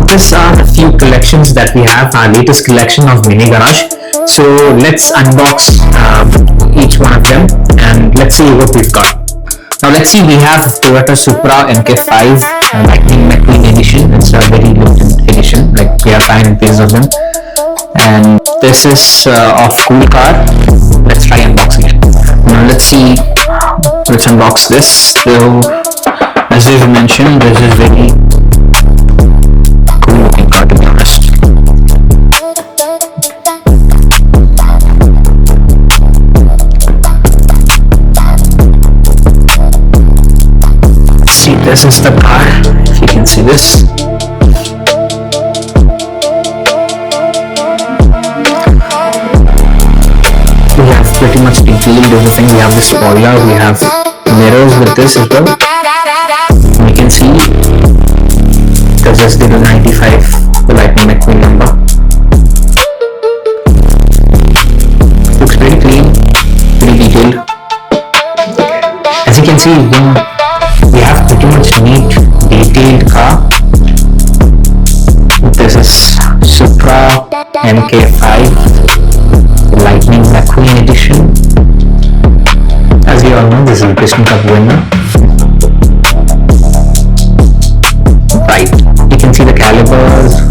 these are a few collections that we have, our latest collection of Mini Garage. So let's unbox each one of them and let's see what we've got. Now let's see, we have Toyota Supra MK5 Lightning McQueen edition. It's a very limited edition, like we have 500 pieces of them. And this is of COOLCAR. Let's try unboxing it. Now let's see, let's unbox this. So as we've mentioned, this is very cool looking car, to be honest. See, this is the car, if you can see this. We have pretty much detailed everything. We have the spoiler, we have mirrors with this as well. You can see there's just the 95, the Lightning McQueen number. Looks very clean, pretty detailed. As you can see, we have pretty much neat, detailed car. This is Supra MK5 Lightning McQueen edition. As you all know, this is a Christmas Cup winner. Right, you can see the calipers,